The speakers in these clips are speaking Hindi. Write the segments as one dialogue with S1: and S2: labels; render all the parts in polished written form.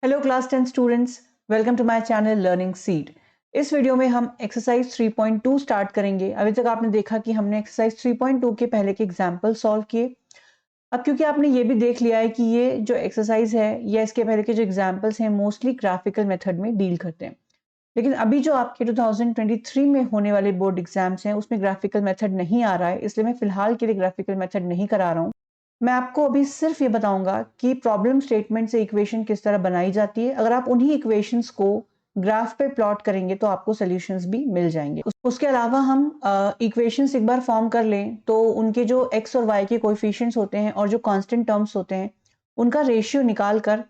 S1: Hello class 10 students, welcome to my channel learning seed. इस वीडियो में हम एक्सरसाइज 3.2 स्टार्ट करेंगे। अभी तक आपने देखा कि हमने एक्सरसाइज 3.2 के पहले के एग्जाम्पल सॉल्व किए। अब क्योंकि आपने ये भी देख लिया है कि ये जो एक्सरसाइज है या इसके पहले के जो एग्जाम्पल्स हैं मोस्टली ग्राफिकल मेथड में डील करते हैं, लेकिन अभी जो आपके 2023 में होने वाले बोर्ड एग्जाम्स हैं उसमें ग्राफिकल मेथड नहीं आ रहा है, इसलिए मैं फिलहाल के लिए ग्राफिकल मेथड नहीं करा रहा हूँ। मैं आपको अभी सिर्फ ये बताऊंगा कि प्रॉब्लम स्टेटमेंट से इक्वेशन किस तरह बनाई जाती है। अगर आप उन्हीं इक्वेशंस को ग्राफ पे प्लॉट करेंगे तो आपको सॉल्यूशंस भी मिल जाएंगे। उसके अलावा हम इक्वेशंस एक बार फॉर्म कर लें तो उनके जो एक्स और वाई के कोएफिशिएंट्स होते हैं और जो कांस्टेंट टर्म्स होते हैं उनका रेशियो निकाल कर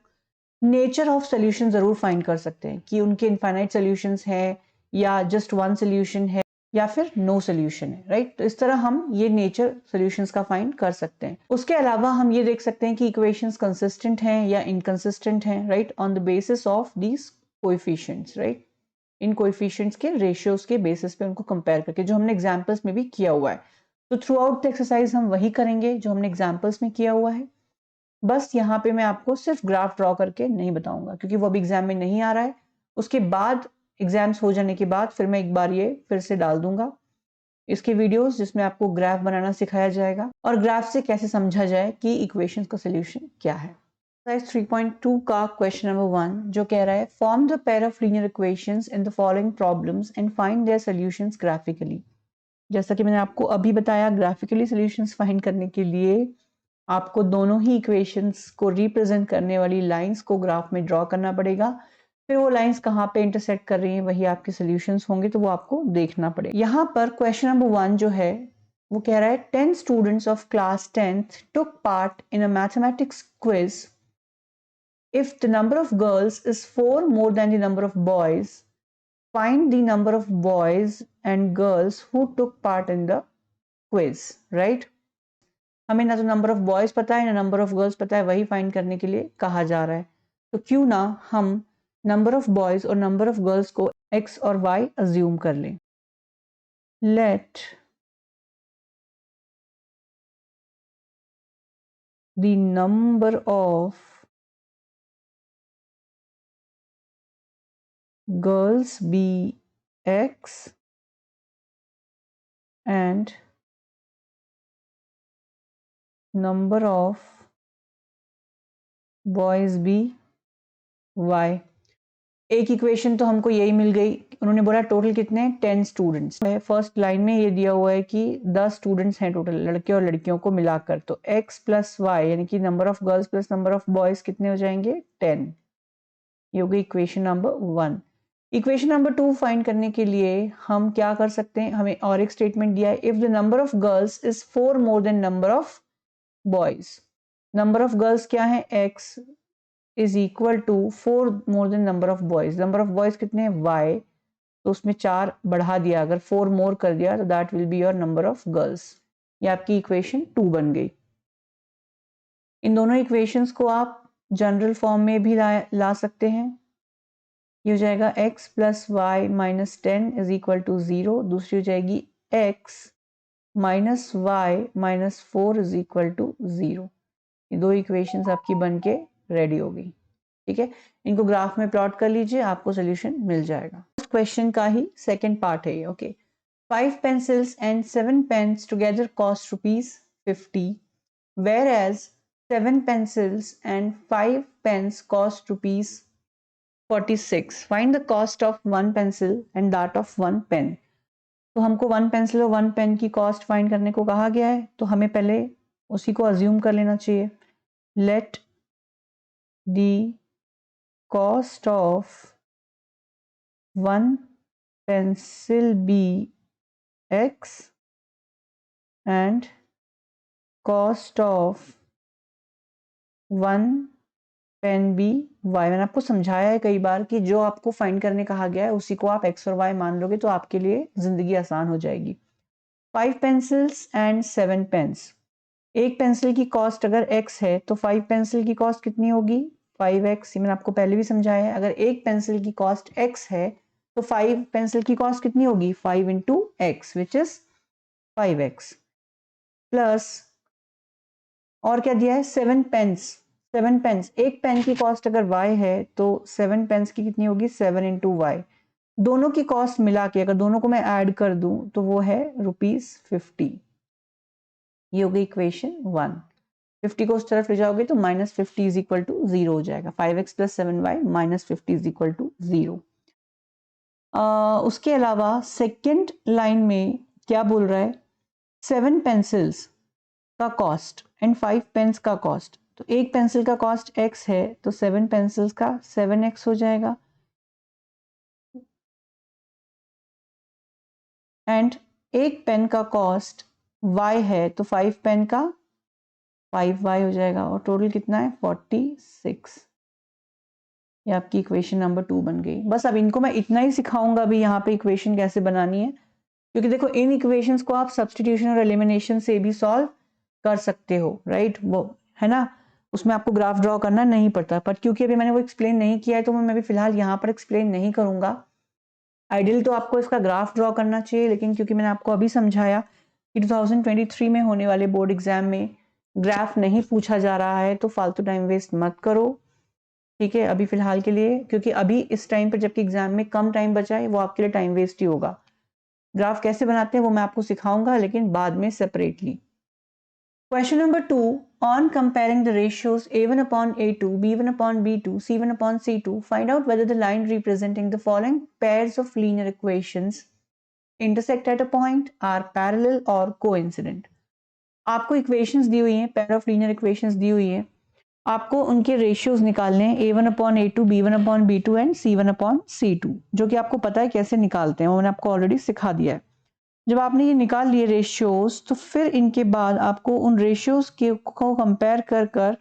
S1: नेचर ऑफ सोल्यूशन जरूर फाइंड कर सकते हैं कि उनके इनफाइनाइट सोल्यूशंस हैं या जस्ट वन सोल्यूशन है या फिर नो सोल्यूशन है, राइट। तो इस तरह हम ये नेचर सॉल्यूशंस का फाइंड कर सकते हैं। उसके अलावा हम ये देख सकते हैं कि इक्वेशंस कंसिस्टेंट हैं या इनकंसिस्टेंट हैं, right, on the basis of these coefficients, right. In coefficients के रेशियोज के बेसिस पे उनको कंपेयर करके, जो हमने एग्जांपल्स में भी किया हुआ है। तो थ्रू आउट द एक्सरसाइज हम वही करेंगे जो हमने एग्जांपल्स में किया हुआ है। बस यहाँ पे मैं आपको सिर्फ ग्राफ ड्रॉ करके नहीं बताऊंगा क्योंकि वो अभी एग्जाम में नहीं आ रहा है। उसके बाद एग्जाम्स हो जाने के बाद फिर मैं एक बार ये फिर से डाल दूंगा इसके वीडियोस जिसमें आपको ग्राफ बनाना सिखाया जाएगा और ग्राफ से कैसे समझा जाए कि इक्वेशंस का सॉल्यूशन क्या है। एक्सरसाइज 3.2 का क्वेश्चन नंबर 1 जो कह रहा है form the pair of linear equations in the following problems and find their solutions graphically. जैसा कि मैंने आपको अभी बताया, ग्राफिकली सॉल्यूशंस फाइंड करने के लिए आपको दोनों ही इक्वेशंस को रिप्रेजेंट करने वाली लाइंस को ग्राफ में ड्रॉ करना पड़ेगा। फिर वो लाइंस कहाँ पे इंटरसेक्ट कर रही हैं वही आपके सॉल्यूशंस होंगे, तो वो आपको देखना पड़ेगा। यहाँ पर क्वेश्चन नंबर 1 जो है वो कह रहा है 10 students of class 10th took part in a mathematics quiz. If the number of girls is 4 more than the number of boys, find the number of boys and girls who took part in the quiz, right? हमें ना तो नंबर ऑफ बॉयज पता है ना नंबर ऑफ गर्ल्स पता है, वही फाइंड करने के लिए कहा जा रहा है। तो क्यों ना हम नंबर ऑफ बॉयज और नंबर ऑफ गर्ल्स को एक्स और वाई अज्यूम कर लें। Let the number of girls be x and number of boys be y. एक इक्वेशन तो हमको यही मिल गई। उन्होंने बोला टोटल कितने 10 स्टूडेंट्स है। फर्स्ट लाइन में ये दिया हुआ है कि 10 स्टूडेंट्स हैं टोटल, लड़के और लड़कियों को मिलाकर। तो x प्लस वाई यानी कि number of girls plus number of boys कितने हो जाएंगे 10। ये हो गई equation number 1। Equation number 2 find करने के लिए हम क्या कर सकते हैं, हमें और एक स्टेटमेंट दिया है, if the number of girls is 4 more than number of boys. Number of girls क्या है x is equal to 4 more than number of boys. Number of boys कितने हैं y, तो उसमें 4 बढ़ा दिया, अगर 4 मोर कर दिया तो that will be your number of girls. ये आपकी इक्वेशन 2 बन गई। इन दोनों इक्वेशंस को आप जनरल फॉर्म में भी ला सकते हैं। ये हो जाएगा x plus y minus 10 is equal to 0। दूसरी हो जाएगी x minus y minus 4 is equal to 0। ये दो इक्वेशंस आपकी बन के रेडी हो गई। ठीक है, इनको ग्राफ में प्लॉट कर लीजिए, आपको सोल्यूशन मिल जाएगा। क्वेश्चन का ही सेकंड पार्ट है ये। Okay, 5 pencils and 7 pens together cost ₹50, whereas 7 pencils and 5 pens cost ₹46. Find the cost of 1 pencil and that of 1 pen. तो हमको 1 पेंसिल और 1 पेन की कॉस्ट फाइंड करने को कहा गया है, तो हमें पहले उसी को अज्यूम कर लेना चाहिए। Let the cost of 1 pencil be x and cost of 1 pen be y. मैंने आपको समझाया है कई बार कि जो आपको फाइंड करने कहा गया है उसी को आप एक्स और वाई मान लोगे तो आपके लिए जिंदगी आसान हो जाएगी। 5 पेंसिल्स एंड 7 पेन्स। एक पेंसिल की कॉस्ट अगर x है तो 5 पेंसिल की कॉस्ट कितनी होगी 5x। ये मैंने आपको पहले भी समझाया है। अगर एक पेंसिल की कॉस्ट x है तो 5 पेंसिल की कॉस्ट कितनी होगी 5 into x which is 5x plus और क्या दिया है 7 पेन्स। 7 पेन्स, एक पेन की कॉस्ट अगर y है तो 7 पेन्स की कितनी होगी 7 इंटू वाई। दोनों की कॉस्ट मिला के अगर दोनों को मैं ऐड कर दूं तो वो है ₹50। ये हो गई इक्वेशन 1। 50 को उस तरफ ले जाओगे तो -50 इज इक्वल टू 0 हो जाएगा। 5x plus 7y -50 is equal to 0। उसके अलावा सेकेंड लाइन में क्या बोल रहा है, 7 पेंसिल्स का कॉस्ट एंड 5 पेन्स का कॉस्ट। तो एक पेंसिल का कॉस्ट x है तो 7 पेंसिल्स का 7x हो जाएगा एंड एक पेन का कॉस्ट y है तो 5 पेन का 5y हो जाएगा और टोटल कितना है 46। ये आपकी इक्वेशन नंबर 2 बन गई। बस अब इनको मैं इतना ही सिखाऊंगा अभी यहाँ पे इक्वेशन कैसे बनानी है, क्योंकि देखो इन इक्वेशंस को आप सब्स्टिट्यूशन और एलिमिनेशन से भी सॉल्व कर सकते हो, राइट, वो है ना, उसमें आपको ग्राफ ड्रॉ करना नहीं पड़ता। पर क्योंकि अभी मैंने वो एक्सप्लेन नहीं किया है तो मैं भी फिलहाल यहाँ पर एक्सप्लेन नहीं करूंगा। आइडियल तो आपको इसका ग्राफ ड्रॉ करना चाहिए, लेकिन क्योंकि मैंने आपको अभी समझाया कि 2023 में होने वाले बोर्ड एग्जाम में ग्राफ नहीं पूछा जा रहा है तो फालतू टाइम वेस्ट मत करो, ठीक है, अभी फिलहाल के लिए, क्योंकि अभी इस टाइम पर जबकि एग्जाम में कम टाइम बचा है वो आपके लिए टाइम वेस्ट ही होगा। ग्राफ कैसे बनाते हैं वो मैं आपको सिखाऊंगा, लेकिन बाद में separately. Question number 2, on comparing the ratios a1 upon a2, b1 upon b2, c1 upon c2, find out whether the line representing the following pairs of linear equations intersect at a point, are parallel or coincident। आपको इक्वेशंस दी हुई हैं, पेयर ऑफ लीनियर इक्वेशंस दी हुई हैं, आपको उनके रेशियोज निकालने हैं a1 upon a2, b1 upon b2 and c1 upon c2, जो कि आपको पता है कैसे निकालते हैं, वो मैंने आपको ऑलरेडी सिखा दिया है। जब आपने ये निकाल लिए रेशियोज तो फिर इनके बाद आपको उन रेशियोज के को कंपेयर कर कर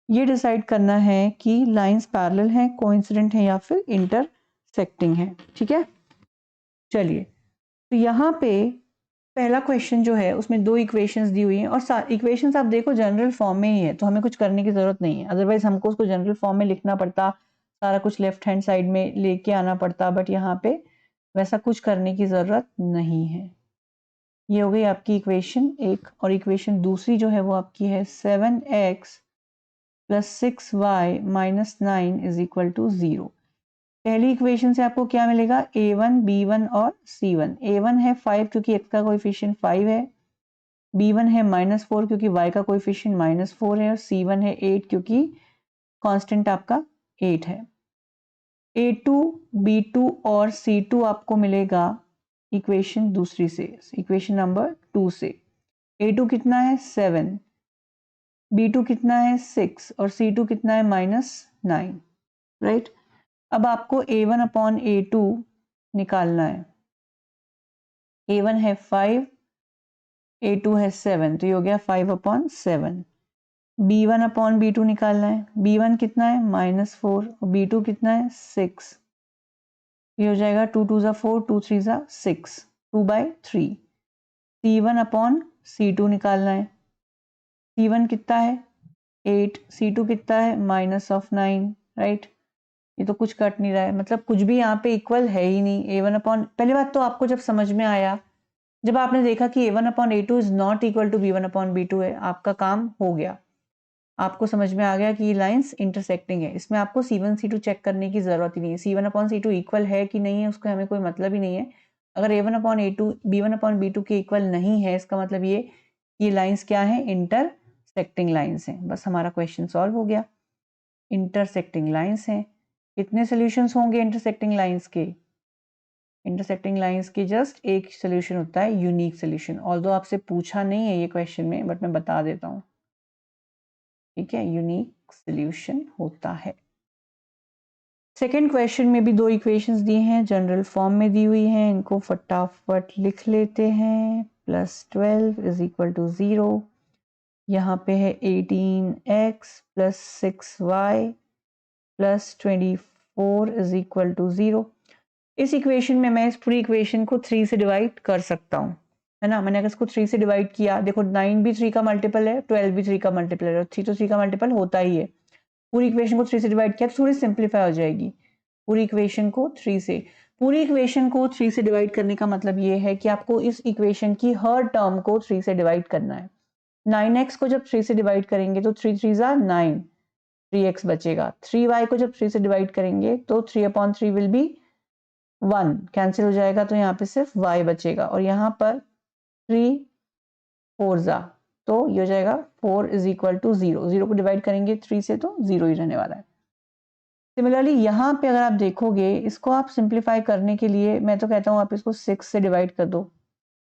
S1: ये डिसाइड करना है कि लाइंस पैरेलल हैं, कोइंसिडेंट हैं या फिर इंटरसेक्टिंग हैं, ठीक है। चलिए, तो यहाँ पे पहला क्वेश्चन जो है उसमें दो इक्वेशंस दी हुई हैं और इक्वेशंस आप देखो जनरल फॉर्म में ही है, तो हमें कुछ करने की जरूरत नहीं है, अदरवाइज हमको उसको जनरल फॉर्म में लिखना पड़ता, सारा कुछ लेफ्ट हैंड साइड में लेके आना पड़ता, बट यहाँ पे वैसा कुछ करने की जरूरत नहीं है। ये हो गई आपकी इक्वेशन एक, और इक्वेशन दूसरी जो है वो आपकी है 7x plus 6y minus 9 is equal to 0। पहली इक्वेशन से आपको क्या मिलेगा, a1, b1 और c1। a1 है 5 क्योंकि x का कोएफिशिएंट 5 है, b1 है -4 क्योंकि y का कोएफिशिएंट -4 है और c1 है 8 क्योंकि कांस्टेंट आपका 8 है। a2, b2 और c2 आपको मिलेगा इक्वेशन दूसरी से, इक्वेशन नंबर 2 से। a2 कितना है 7, b2 कितना है 6 और c2 कितना है -9, राइट। अब आपको a1 अपॉन a2 निकालना है। a1 है 5, a2 है 7, तो ये हो गया 5 अपॉन 7। b1 अपॉन b2 निकालना है, b1 कितना है -4 और b2 कितना है 6, ये हो जाएगा 2 2 ज़ा 4, 2 3 ज़ा 6, 2/3। c1 अपॉन c2 निकालना है, c1 कितना है 8, c2 कितना है -9, राइट। ये तो कुछ कट नहीं रहा है, मतलब कुछ भी यहाँ पे इक्वल है ही नहीं। a1 अपॉन, पहली बात तो आपको जब समझ में आया, जब आपने देखा कि a1 upon a2 is not equal to b1 upon b2 है, आपका काम हो गया, आपको समझ में आ गया कि ये लाइंस इंटरसेक्टिंग है। इसमें आपको c1 c2 चेक करने की जरूरत ही नहीं है, c1 अपॉन c2 इक्वल है कि नहीं है उसका हमें कोई मतलब ही नहीं है। अगर a1 upon a2 b1 upon b2 के इक्वल नहीं है, इसका मतलब ये लाइंस क्या है, इंटरसेक्टिंग लाइंस हैं। बस हमारा क्वेश्चन सॉल्व हो गया, इंटरसेक्टिंग लाइंस हैं। कितने सोल्यूशंस होंगे इंटरसेक्टिंग लाइंस के, इंटरसेक्टिंग लाइंस के जस्ट एक सोल्यूशन होता है, यूनिक सोल्यूशन। ऑल्दो आपसे पूछा नहीं है ये क्वेश्चन में, बट मैं बता देता हूँ, ठीक है, यूनिक सोल्यूशन होता है। सेकेंड क्वेश्चन में भी दो इक्वेशंस दी हैं, जनरल फॉर्म में दी हुई हैं, इनको फटाफट लिख लेते हैं। +12 इज इक्वल टू 0, यहाँ पे है 18x plus 6y plus 24 is equal to 0। इस इक्वेशन में मैं इस पूरी इक्वेशन को 3 से डिवाइड कर सकता हूँ, है ना। मैंने अगर इसको 3 से डिवाइड किया, देखो 9 भी 3 का मल्टीपल है, 12 भी 3 का मल्टीपल है, 3 तो 3 का मल्टीपल होता ही है। पूरी इक्वेशन को 3 से डिवाइड किया तो थोड़ी सिंप्लीफाई हो जाएगी। पूरी इक्वेशन को 3 से डिवाइड करने का मतलब ये है कि आपको इस इक्वेशन की हर टर्म को 3 से डिवाइड करना है। 9x को जब 3 से डिवाइड करेंगे तो 3 3 ज़ा 9, 3x बचेगा। 3y को जब 3 से डिवाइड करेंगे तो 3/3 विल बी 1, कैंसिल हो जाएगा, तो यहाँ पे सिर्फ y बचेगा। और यहाँ पर 3 4 जा, तो ये हो जाएगा 4 इज इक्वल टू 0। 0 को डिवाइड करेंगे 3 से तो 0 ही रहने वाला है। सिमिलरली यहाँ पे अगर आप देखोगे, इसको आप सिंप्लीफाई करने के लिए मैं तो कहता हूँ आप इसको 6 से डिवाइड कर दो।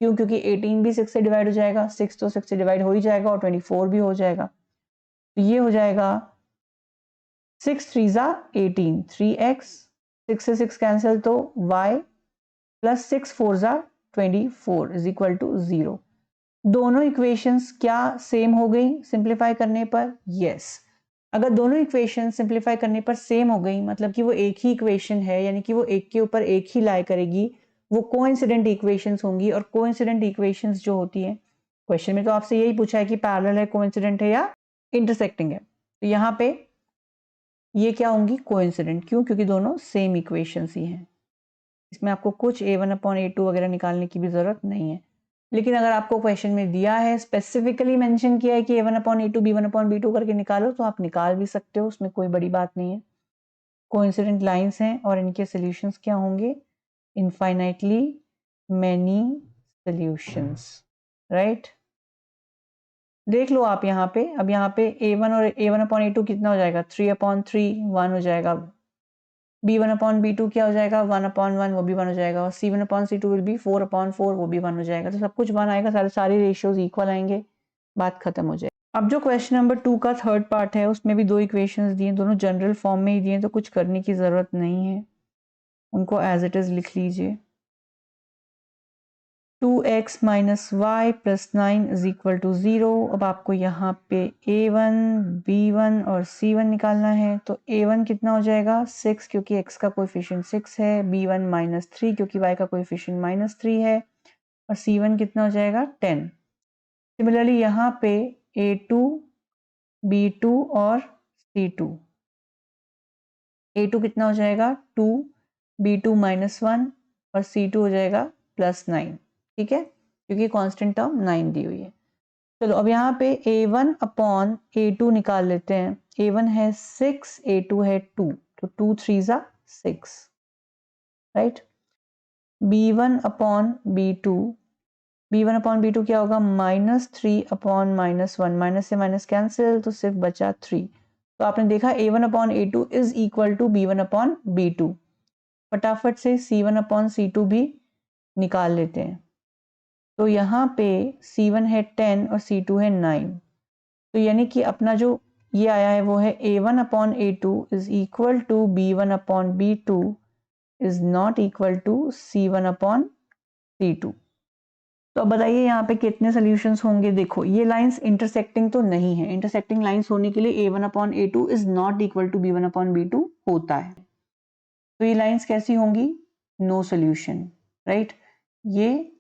S1: क्यों? क्योंकि 18 भी 6 से डिवाइड हो जाएगा, 6 तो 6 से डिवाइड हो ही जाएगा और 24 भी हो जाएगा। तो ये हो जाएगा 6 3 जा 18, 3x, 6 से 6 कैंसिल तो y प्लस 6 4 जा 24 इज इक्वल टू 0। दोनों इक्वेशंस क्या सेम हो गई सिंप्लीफाई करने पर? यस। अगर दोनों इक्वेशन सिंप्लीफाई करने पर सेम हो गई मतलब कि वो एक ही इक्वेशन है, यानी कि वो एक के ऊपर एक ही लाई करेगी, वो कोइंसिडेंट इक्वेशंस होंगी। और कोइंसिडेंट इक्वेशंस जो होती है, क्वेश्चन में तो आपसे यही पूछा है कि पैरेलल है, कोइंसिडेंट है या इंटरसेक्टिंग है। तो यहाँ पे ये क्या होंगी? कोइंसिडेंट। क्यों? क्योंकि दोनों सेम इक्वेशंस ही हैं। इसमें आपको कुछ a1/a2 वगैरह निकालने की भी जरूरत नहीं है। लेकिन अगर आपको क्वेश्चन में दिया है, स्पेसिफिकली मेंशन किया है कि a1/a2 b1/b2 करके निकालो, तो आप निकाल भी सकते हो, उसमें कोई बड़ी बात नहीं है। कोइंसिडेंट लाइंस हैं और इनके सॉल्यूशंस क्या होंगे? Infinitely many solutions, right. देख लो आप यहाँ पे, अब यहाँ पे a1 और a1/a2 कितना हो जाएगा? 3/3 1 हो जाएगा। b1/b2 क्या हो जाएगा? 1/1, वो भी 1 हो जाएगा। और c1/c2 विल बी 4/4, वो भी 1 हो जाएगा। तो सब कुछ 1 आएगा, सारे रेशियोज इक्वल आएंगे, बात खत्म हो जाएगी। अब जो क्वेश्चन नंबर 2 का थर्ड पार्ट है, उसमें भी दो इक्वेशंस दिए, दोनों जनरल फॉर्म में ही दिए, तो कुछ करने की जरूरत नहीं है, उनको एज इट इज लिख लीजिए। 2x minus y plus 9 is equal to 0। अब आपको यहाँ पे a1, b1 और c1 निकालना है। तो a1 कितना हो जाएगा? 6, क्योंकि x का कोएफिशिएंट 6 है। b1 माइनस 3, क्योंकि y का कोएफिशिएंट माइनस 3 है। और c1 कितना हो जाएगा? 10। सिमिलरली यहाँ पे a2, b2 और c2। a2 कितना हो जाएगा? 2, b2 माइनस 1 और c2 हो जाएगा प्लस 9। ठीक है, क्योंकि कांस्टेंट टर्म 9 दी हुई है। चलो अब यहाँ पे a1/a2 निकाल लेते हैं। a1 है 6, a2 है 2, तो 2 3 जा 6, राइट। b1/b2, b1/b2 क्या होगा? -3/-1, माइनस से माइनस कैंसिल, तो सिर्फ बचा 3। तो आपने देखा a1/a2 is equal to b1/b2। फटाफट से c1/c2 भी निकाल लेते हैं। तो यहाँ पे c1 है 10 और c2 है 9। तो यानी कि अपना जो ये आया है वो है a1/a2 is equal to b1/b2 is not equal to c1/c2। तो अब बताइए यहाँ पे कितने सॉल्यूशंस होंगे? देखो ये लाइंस इंटरसेक्टिंग तो नहीं है, इंटरसेक्टिंग लाइंस होने के लिए a1/a2 is not equal to b1/b2 होता है। तो ये लाइंस कैसी होंगी? No solution, right. ये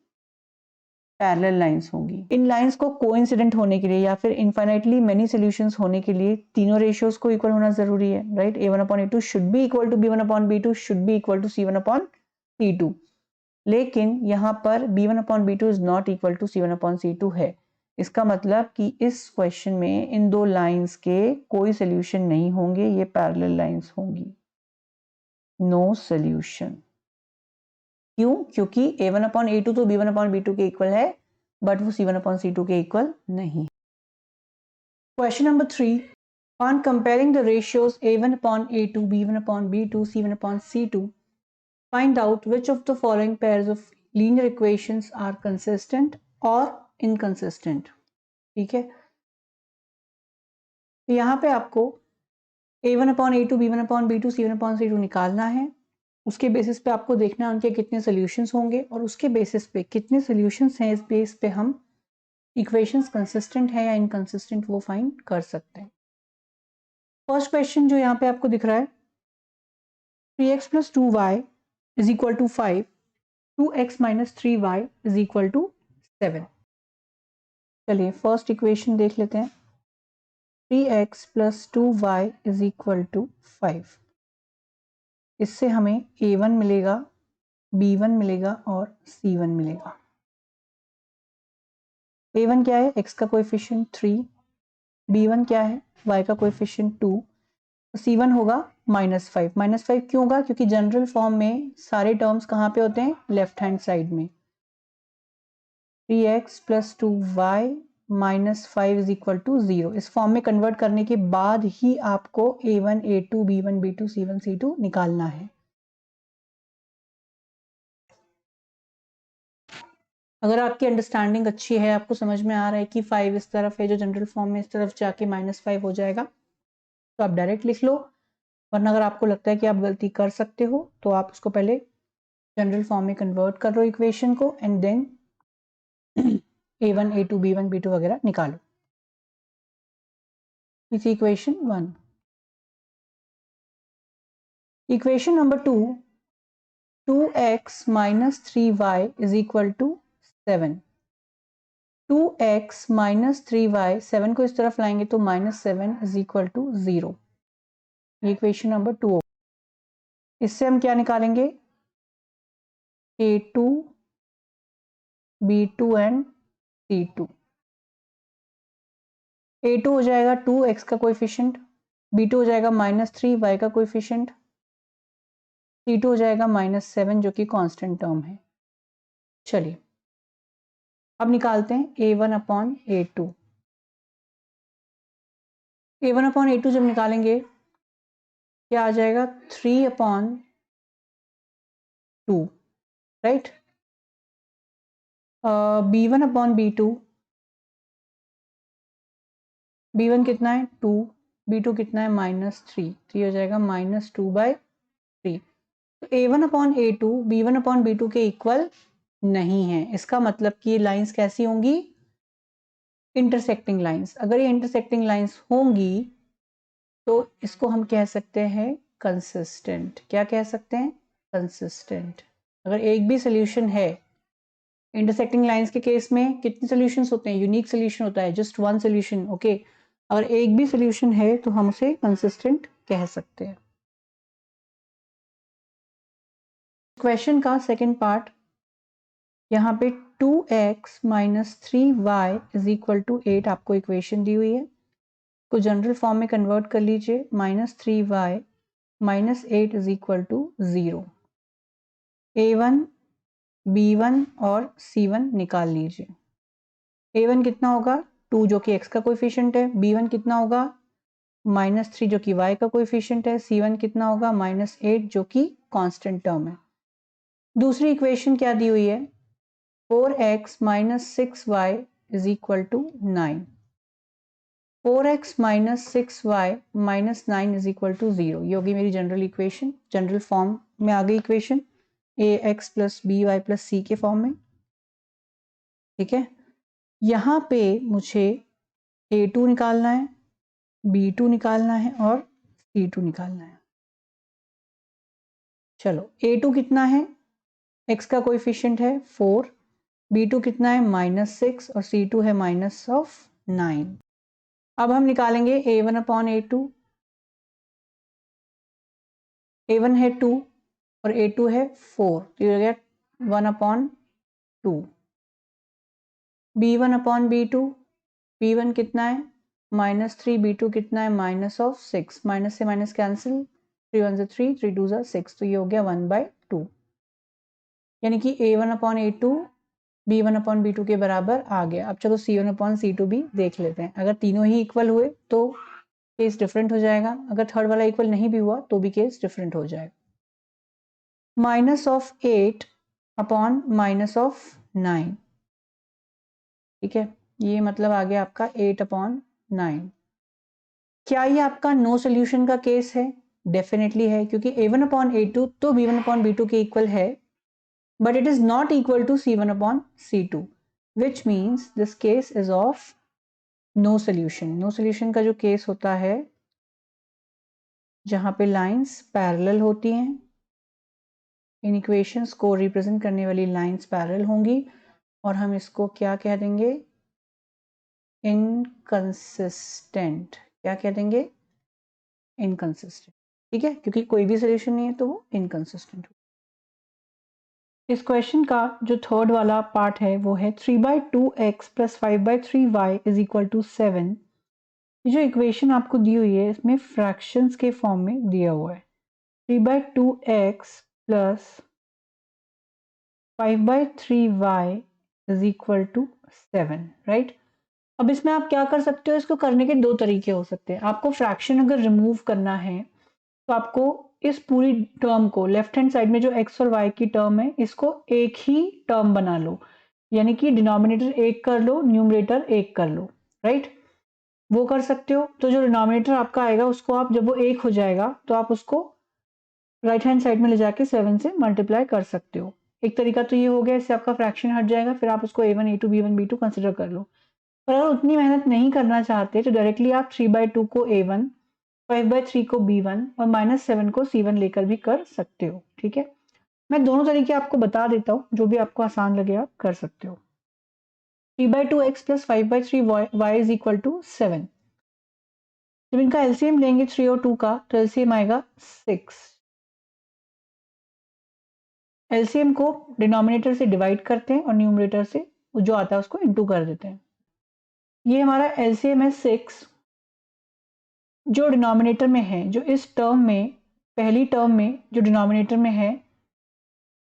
S1: पैरेलल लाइंस होंगी। इन लाइंस को कोइंसिडेंट होने के लिए या फिर इनफाइनाइटली मेनी सॉल्यूशंस होने के लिए तीनों रेशियोज को इक्वल होना जरूरी है, right. a1/a2 should be equal to b1/b2 should be equal to c1/c2। लेकिन यहाँ पर b1/b2 is not equal to c1/c2 है। इसका मतलब कि इस क्वेश्चन में इन दो लाइंस के कोई सॉल्यूशन नहीं होंगे, ये पैरेलल लाइंस होंगी। No solution. क्यों? क्योंकि a1/a2 तो b1/b2 के इक्वल है, बट वो c1/c2 के इक्वल नहीं। Question number 3, on comparing the ratios a1/a2, b1/b2, c1/c2, find out which of the following pairs of linear equations are consistent or inconsistent। ठीक है, तो यहाँ पे आपको a1/a2, b1/b2, c1/c2 निकालना है। उसके बेसिस पे आपको देखना है उनके कितने सॉल्यूशंस होंगे, और उसके बेसिस पे कितने सॉल्यूशंस हैं, इस बेस पे हम इक्वेशंस कंसिस्टेंट है या इनकंसिस्टेंट वो फाइंड कर सकते हैं। फर्स्ट क्वेश्चन जो यहाँ पे आपको दिख रहा है, 3x plus 2y is equal to 5, 2x minus 3y is equal to 7। चलिए फर्स्ट इक्वेशन देख लेते हैं। 3x plus 2y is equal to 5। इससे हमें a1 मिलेगा, b1 मिलेगा और c1 मिलेगा। a1 क्या है? x का कोएफिशिएंट 3, b1 क्या है? y का कोएफिशिएंट 2 C1 होगा -5। -5 क्यों होगा? क्योंकि जनरल फॉर्म में सारे टर्म्स कहाँ पे होते हैं? लेफ्ट हैंड साइड में। 3x + 2y -5 = 0। इस फॉर्म में कन्वर्ट करने के बाद ही आपको a1 a2 b1 b2 c1 c2 निकालना है। अगर आपकी अंडरस्टैंडिंग अच्छी है, आपको समझ में आ रहा है कि 5 इस तरफ है, जो जनरल फॉर्म में इस तरफ जाके -5 हो जाएगा, तो आप डायरेक्ट लिख लो। वरना अगर आपको लगता है कि आप गलती कर सकते हो तो आप उसको पहले जनरल फॉर्म में कन्वर्ट कर लो इक्वेशन को and then a1 a2 b1 b2 वगैरह निकालो। इस equation 1। Equation number 2, 2x - 3y = 7। 2x - 3y, 7 को इस तरफ लाएंगे तो -7 = 0। Equation number 2। इससे हम क्या निकालेंगे? a2 b2 and c2। a2 हो जाएगा 2x का कोएफिशिएंट, b2 हो जाएगा -3y का कोएफिशिएंट, c2 हो जाएगा -7 जो कि कांस्टेंट टर्म है। चलिए अब निकालते हैं a1/a2। a1/a2 जब निकालेंगे क्या आ जाएगा? 3/2, राइट। b1/b2, b1 कितना है? 2, b2 कितना है? -3, 3 हो जाएगा -2/3। तो a1/a2 b1/b2 के इक्वल नहीं है। इसका मतलब कि ये लाइंस कैसी होंगी? Intersecting lines. अगर ये इंटरसेक्टिंग लाइंस होंगी तो इसको हम कह सकते हैं कंसिस्टेंट। क्या कह सकते हैं? कंसिस्टेंट। अगर एक भी सोल्यूशन है, इंटरसेक्टिंग लाइंस के केस में कितने सोल्यूशंस होते हैं? यूनिक सोल्यूशन होता है, जस्ट वन सोल्यूशन, ओके। अगर एक भी सोल्यूशन है तो हम उसे कंसिस्टेंट कह सकते हैं। क्वेश्चन का सेकंड पार्ट, यहाँ पे 2x - 3y = 8 आपको इक्वेशन दी हुई है। को जनरल फॉर्म में कन्वर्ट कर लीजिए। -3y - 8 = 0। a1 b1 और c1 निकाल लीजिए। a1 कितना होगा? 2 जो कि x का कोएफिशिएंट है। b1 कितना होगा? -3 जो कि y का कोएफिशिएंट है। c1 कितना होगा? -8 जो कि कांस्टेंट टर्म है। दूसरी इक्वेशन क्या दी हुई है? 4x - 6y = 9। 4x - 6y - 9 = 0। ये होगी मेरी जनरल इक्वेशन। जनरल फॉर्म में आ गई इक्वेशन, ax + by + c के फॉर्म में। ठीक है, यहाँ पे मुझे a2 निकालना है, b2 निकालना है और c2 निकालना है। चलो, a2 कितना है? x का कोएफिशिएंट है 4, b2 कितना है? -6 और c2 है -9। अब हम निकालेंगे a1/a2। a1 है 2 और a2 है 4, तो ये हो गया 1/2। b1/b2, b1 कितना है? -3, b2 कितना है? -6, माइनस से माइनस कैंसिल, 3 1 से 3, 3 2 6, तो ये हो गया 1/2। यानी कि a1/a2 b1/b2 के बराबर आ गया। अब चलो c1/c2 भी देख लेते हैं। अगर तीनों ही इक्वल हुए तो केस डिफरेंट हो जाएगा, अगर थर्ड वाला इक्वल नहीं भी हुआ तो भी केस डिफरेंट हो जाएगा। -8/-9, ठीक है, ये मतलब आ गया आपका 8/9। क्या ये आपका नो सोल्यूशन का केस है? डेफिनेटली है, क्योंकि a1/a2 तो b1/b2 के इक्वल है, but it is not equal to c1/c2, which means this case is of no solution। no solution का जो केस होता है जहां पे लाइंस पैरेलल होती हैं, इन इक्वेशंस को रिप्रेजेंट करने वाली लाइंस पैरेलल होंगी और हम इसको क्या कह देंगे? इनकंसिस्टेंट। क्या कह देंगे? इनकंसिस्टेंट। ठीक है, क्योंकि कोई भी सोल्यूशन नहीं है तो वो इनकंसिस्टेंट। इस क्वेश्चन का जो थर्ड वाला पार्ट है वो है 3/2x + 5/3y = 7 ये जो इक्वेशन आपको दी हुई है इसमें फ्रैक्शंस के फॉर्म में दिया हुआ है 3/2x plus 5/3y is equal to 7, right. अब इसमें आप क्या कर सकते हो, इसको करने के दो तरीके हो सकते हैं। आपको फ्रैक्शन अगर रिमूव करना है तो आपको इस पूरी टर्म को लेफ्ट हैंड साइड में जो x और y की टर्म है इसको एक ही टर्म बना लो, यानी कि डिनोमिनेटर एक कर लो, न्यूमरेटर एक कर लो, राइट। वो कर सकते हो। तो जो डिनोमिनेटर आपका आएगा उसको आप जब वो एक हो जाएगा तो आप उसको राइट हैंड साइड में ले जाके 7 से मल्टीप्लाई कर सकते हो। एक तरीका तो ये हो गया, इससे आपका फ्रैक्शन हट जाएगा, फिर आप उसको a1 a2 b1 b2 consider कर लो। पर अगर उतनी मेहनत नहीं करना चाहते तो डायरेक्टली आप 3/2 को a1, 5/3 को b1 और -7 को c1 लेकर भी कर सकते हो, ठीक है। मैं दोनों तरीके आपको बता देता हूँ, जो भी आपको आसान लगे आप कर सकते हो। 3/2x plus 5/3y is equal to 7। जब इनका एलसीएम लेंगे 3 और 2 का तो एलसीएम आएगा 6। एलसीएम को डिनोमिनेटर से डिवाइड करते हैं और न्यूमरेटर से जो आता है उसको इनटू कर देते हैं। ये हमारा एलसीएम है 6, जो डिनोमिनेटर में है, जो इस टर्म में पहली टर्म में जो डिनोमिनेटर में है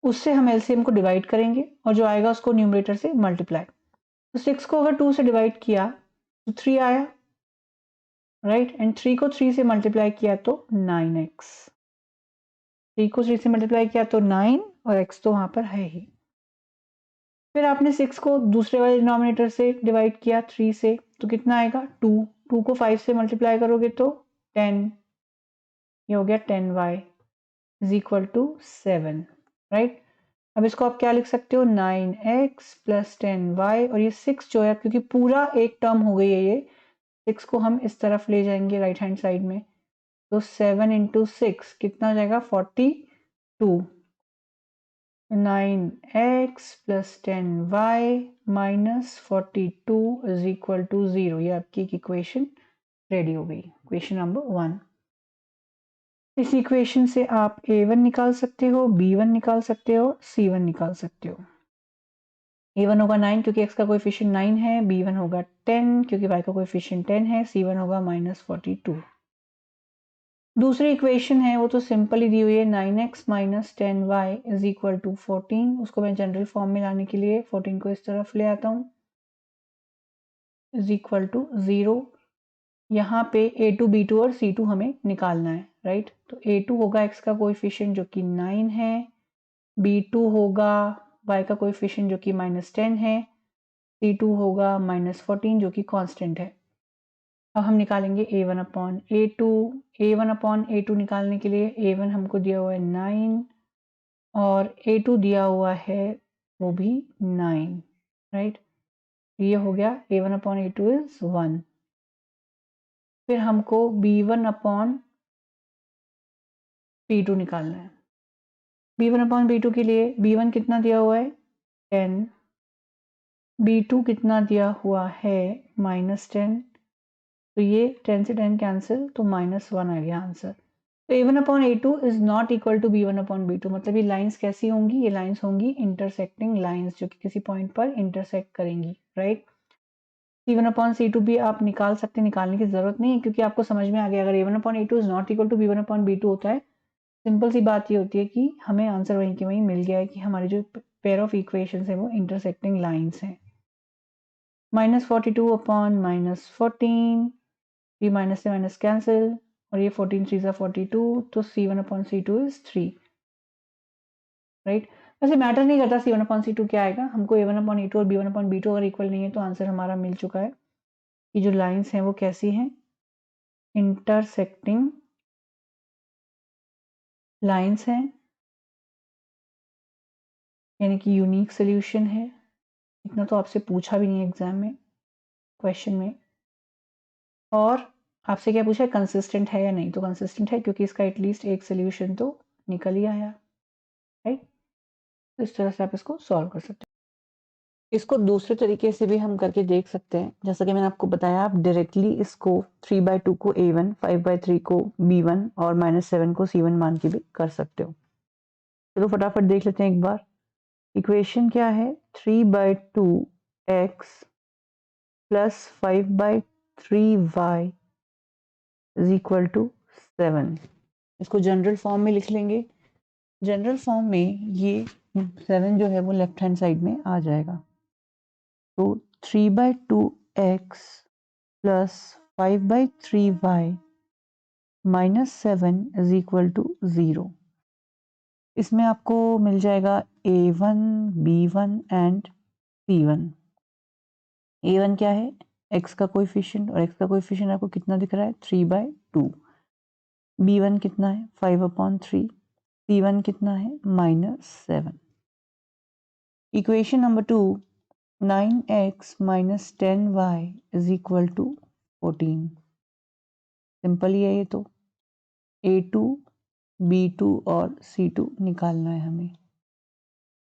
S1: उससे हम एलसीएम को डिवाइड करेंगे और जो आएगा उसको न्यूमरेटर से मल्टीप्लाई। तो 6 को अगर 2 से डिवाइड किया तो 3 आया, राइट, एंड 3 को 3 से मल्टीप्लाई किया तो 9x। 3 को 3 से मल्टीप्लाई किया तो 9 और x तो वहां पर है ही। फिर आपने 6 को दूसरे वाले डिनोमिनेटर से डिवाइड किया 3 से तो कितना आएगा 2। 2 को 5 से मल्टीप्लाई करोगे तो 10, ये हो गया 10y is equal to 7, right. अब इसको आप क्या लिख सकते हो 9x प्लस 10y, और ये 6 जो है क्योंकि पूरा एक टर्म हो गई है, ये 6 को हम इस तरफ ले जाएंगे राइट हैंड साइड में, तो 7 इंटू 6 कितना हो जाएगा 42। 9x plus 10y minus 42 is equal to 0। ये आपकी एक इक्वेशन रेडी हो गई, इक्वेशन नंबर 1। इस इक्वेशन से आप a1 निकाल सकते हो, b1 निकाल सकते हो, c1 निकाल सकते हो। a1 होगा 9 क्योंकि x का कोएफिशिएंट 9 है, b1 होगा 10 क्योंकि y का कोएफिशिएंट 10 है, c1 होगा -42। दूसरी इक्वेशन है वो तो सिंपल ही दी हुई है 9x minus 10y is equal to 14। उसको मैं जनरल फॉर्म में लाने के लिए 14 को इस तरफ ले आता हूँ, इज इक्वल टू 0। यहाँ पे a2 b2 और c2 हमें निकालना है, राइट। तो a2 होगा x का कोएफिशिएंट जो कि 9 है, b2 होगा y का कोएफिशिएंट जो कि -10 है, c2 होगा -14 जो कि कांस्टेंट है। अब हम निकालेंगे a1 upon a2। a1 upon a2 निकालने के लिए a1 हमको दिया हुआ है 9 और a2 दिया हुआ है वो भी 9, राइट। ये हो गया a1 अपॉन a2 इज 1। फिर हमको b1 अपॉन b2 निकालना है। b1 अपॉन b2 के लिए b1 कितना दिया हुआ है 10, b2 कितना दिया हुआ है -10, तो ये 10 से 10 कैंसिल तो -1 आ गया आंसर। तो a1 upon a2 is not equal to b1 upon b2। मतलब ये लाइंस कैसी होंगी, ये लाइंस होंगी इंटरसेक्टिंग लाइंस जो कि किसी पॉइंट पर इंटरसेक्ट करेंगी, राइट। c1 अपॉन c2 भी आप निकाल सकते हैं, निकालने की जरूरत नहीं है क्योंकि आपको समझ में आ गया। अगर a1 upon a2 is not equal to b1 upon b2 होता है, सिंपल सी बात ये होती है कि हमें आंसर वहीं के वहीं मिल गया है कि हमारी जो पेयर ऑफ इक्वेशन है वो इंटरसेक्टिंग लाइंस हैं। -42 अपॉन -14, ये माइनस से माइनस कैंसिल और ये 14 3 सा 42, तो c1 upon c2 is 3, right. वैसे मैटर नहीं करता c1 अपॉन c2 क्या आएगा, हमको a1 अपॉन a2 और b1 अपॉन b2 अगर इक्वल नहीं है तो आंसर हमारा मिल चुका है कि जो लाइंस हैं वो कैसी हैं, इंटरसेक्टिंग लाइंस हैं, यानी कि यूनिक सोल्यूशन है। इतना तो आपसे पूछा भी नहीं एग्जाम में, क्वेश्चन में। और आपसे क्या पूछा है, कंसिस्टेंट है या नहीं, तो कंसिस्टेंट है क्योंकि इसका एटलीस्ट एक सोल्यूशन तो निकल ही आया, राइट। तो इस तरह से आप इसको सॉल्व कर सकते हैं। इसको दूसरे तरीके से भी हम करके देख सकते हैं, जैसा कि मैंने आपको बताया। आप डायरेक्टली इसको 3/2 को a1, 5/3 को b1 और -7 को c1 मान के भी कर सकते हो। चलो फटाफट देख लेते हैं एक बार। इक्वेशन क्या है, 3/2x plus 5/3y is equal to 7। इसको जनरल फॉर्म में लिख लेंगे। जनरल फॉर्म में ये 7 जो है वो लेफ्ट हैंड साइड में आ जाएगा। तो 3/2x plus 5/3y minus 7 is equal to 0। इसमें आपको मिल जाएगा a1, b1 and c1। a1 क्या है? x का कोएफिशिएंट, और x का कोएफिशिएंट आपको कितना दिख रहा है? 3/2। b1 कितना है? 5/3। c1 कितना है? -7। Equation number 2, 9x minus 10y is equal to 14। Simple ही है ये तो। a2, b2 और c2 निकालना है हमें।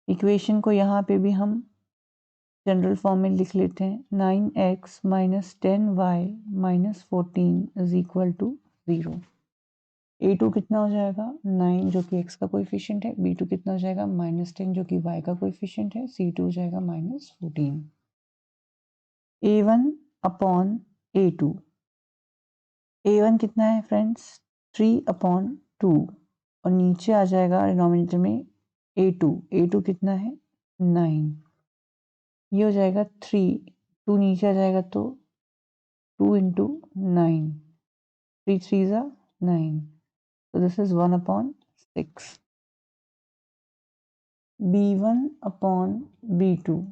S1: इक्वेशन को यहाँ पे भी हम जनरल फॉर्म में लिख लेते हैं। 9x minus 10y minus 14 is equal to 0। a2 कितना हो जाएगा? 9 जो कि x का कोएफिशिएंट है। b2 कितना हो जाएगा? -10 जो कि y का कोएफिशिएंट है। c2 हो जाएगा -14। a1 upon a2। a1 कितना है फ्रेंड्स? 3/2 और नीचे आ जाएगा डिनोमिनेटर में a2। a2 कितना है? 9। ये हो जाएगा 3, 2 नीचे आ जाएगा तो 2 into 9, 3 3s are 9, so this is 1/6। b1 upon b2।